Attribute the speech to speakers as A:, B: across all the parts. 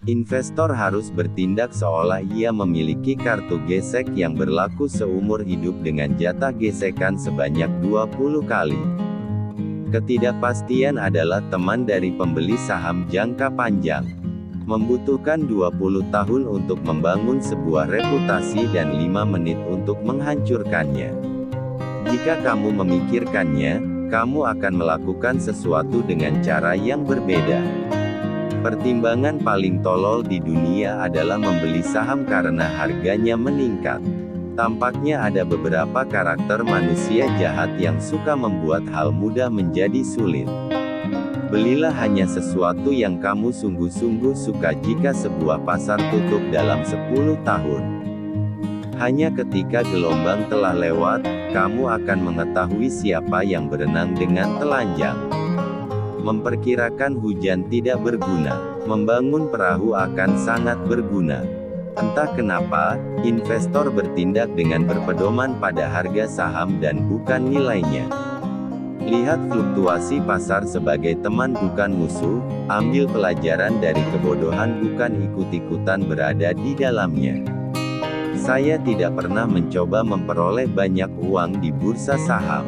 A: Investor harus bertindak seolah ia memiliki kartu gesek yang berlaku seumur hidup dengan jatah gesekan sebanyak 20 kali. Ketidakpastian adalah teman dari pembeli saham jangka panjang. Membutuhkan 20 tahun untuk membangun sebuah reputasi dan 5 menit untuk menghancurkannya. Jika kamu memikirkannya, kamu akan melakukan sesuatu dengan cara yang berbeda. Pertimbangan paling tolol di dunia adalah membeli saham karena harganya meningkat. Tampaknya ada beberapa karakter manusia jahat yang suka membuat hal mudah menjadi sulit. Belilah hanya sesuatu yang kamu sungguh-sungguh suka jika sebuah pasar tutup dalam 10 tahun. Hanya ketika gelombang telah lewat, kamu akan mengetahui siapa yang berenang dengan telanjang. Memperkirakan hujan tidak berguna, membangun perahu akan sangat berguna. Entah kenapa, investor bertindak dengan berpedoman pada harga saham dan bukan nilainya. Lihat fluktuasi pasar sebagai teman bukan musuh, ambil pelajaran dari kebodohan bukan ikut-ikutan berada di dalamnya. Saya tidak pernah mencoba memperoleh banyak uang di bursa saham.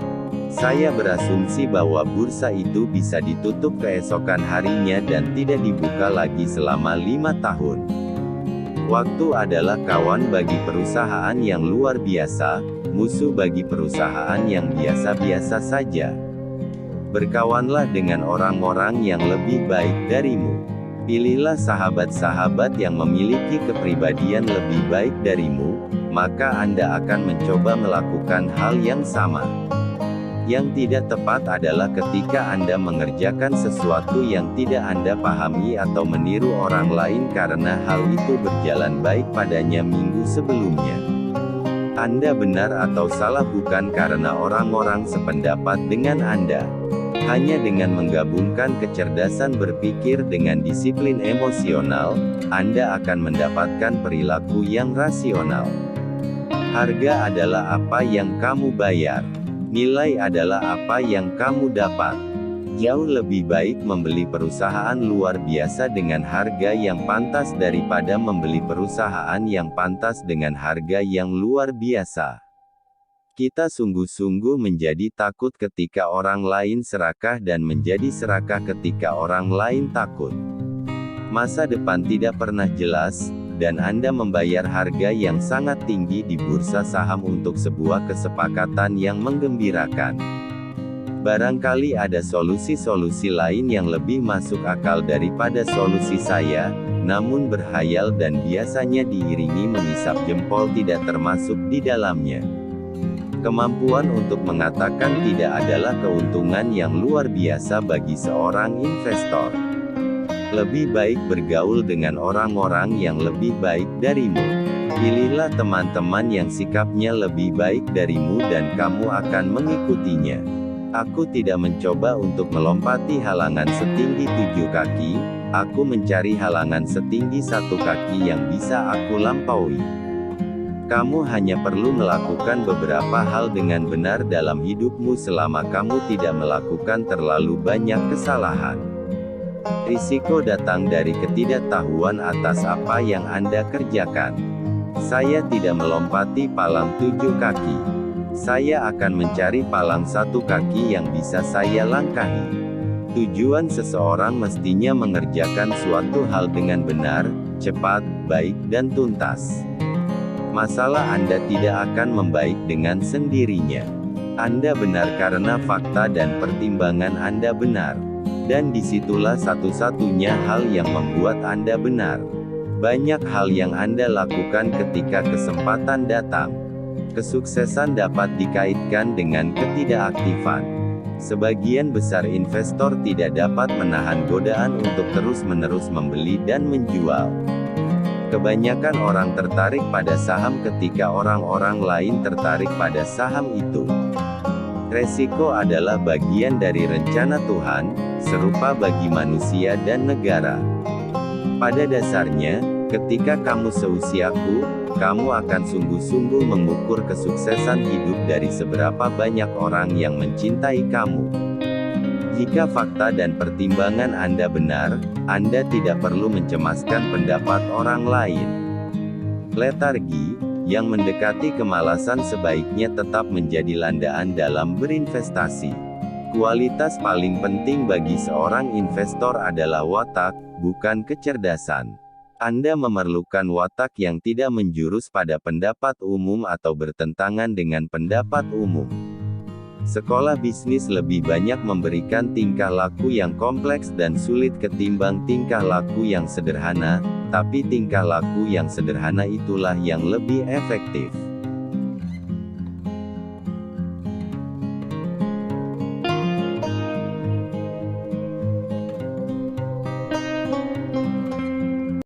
A: Saya berasumsi bahwa bursa itu bisa ditutup keesokan harinya dan tidak dibuka lagi selama 5 tahun. Waktu adalah kawan bagi perusahaan yang luar biasa, musuh bagi perusahaan yang biasa-biasa saja. Berkawanlah dengan orang-orang yang lebih baik darimu. Pilihlah sahabat-sahabat yang memiliki kepribadian lebih baik darimu, maka Anda akan mencoba melakukan hal yang sama. Yang tidak tepat adalah ketika Anda mengerjakan sesuatu yang tidak Anda pahami atau meniru orang lain karena hal itu berjalan baik padanya minggu sebelumnya. Anda benar atau salah bukan karena orang-orang sependapat dengan Anda. Hanya dengan menggabungkan kecerdasan berpikir dengan disiplin emosional, Anda akan mendapatkan perilaku yang rasional. Harga adalah apa yang kamu bayar. Nilai adalah apa yang kamu dapat. Jauh lebih baik membeli perusahaan luar biasa dengan harga yang pantas daripada membeli perusahaan yang pantas dengan harga yang luar biasa. Kita sungguh-sungguh menjadi takut ketika orang lain serakah dan menjadi serakah ketika orang lain takut. Masa depan tidak pernah jelas, dan Anda membayar harga yang sangat tinggi di bursa saham untuk sebuah kesepakatan yang menggembirakan. Barangkali ada solusi-solusi lain yang lebih masuk akal daripada solusi saya, namun berhayal dan biasanya diiringi mengisap jempol tidak termasuk di dalamnya. Kemampuan untuk mengatakan tidak adalah keuntungan yang luar biasa bagi seorang investor. Lebih baik bergaul dengan orang-orang yang lebih baik darimu. Pilihlah teman-teman yang sikapnya lebih baik darimu dan kamu akan mengikutinya. Aku tidak mencoba untuk melompati halangan setinggi 7 kaki, aku mencari halangan setinggi 1 kaki yang bisa aku lampaui. Kamu hanya perlu melakukan beberapa hal dengan benar dalam hidupmu selama kamu tidak melakukan terlalu banyak kesalahan. Risiko datang dari ketidaktahuan atas apa yang Anda kerjakan. Saya tidak melompati palang 7 kaki. Saya akan mencari palang 1 kaki yang bisa saya langkahi. Tujuan seseorang mestinya mengerjakan suatu hal dengan benar, cepat, baik dan tuntas. Masalah Anda tidak akan membaik dengan sendirinya. Anda benar karena fakta dan pertimbangan Anda benar. Dan disitulah satu-satunya hal yang membuat Anda benar. Banyak hal yang Anda lakukan ketika kesempatan datang. Kesuksesan dapat dikaitkan dengan ketidakaktifan. Sebagian besar investor tidak dapat menahan godaan untuk terus-menerus membeli dan menjual. Kebanyakan orang tertarik pada saham ketika orang-orang lain tertarik pada saham itu. Resiko adalah bagian dari rencana Tuhan, serupa bagi manusia dan negara. Pada dasarnya, ketika kamu seusiaku, kamu akan sungguh-sungguh mengukur kesuksesan hidup dari seberapa banyak orang yang mencintai kamu. Jika fakta dan pertimbangan Anda benar, Anda tidak perlu mencemaskan pendapat orang lain. Letargi, yang mendekati kemalasan sebaiknya tetap menjadi landaan dalam berinvestasi. Kualitas paling penting bagi seorang investor adalah watak, bukan kecerdasan. Anda memerlukan watak yang tidak menjurus pada pendapat umum atau bertentangan dengan pendapat umum. Sekolah bisnis lebih banyak memberikan tingkah laku yang kompleks dan sulit ketimbang tingkah laku yang sederhana, tapi tingkah laku yang sederhana itulah yang lebih efektif.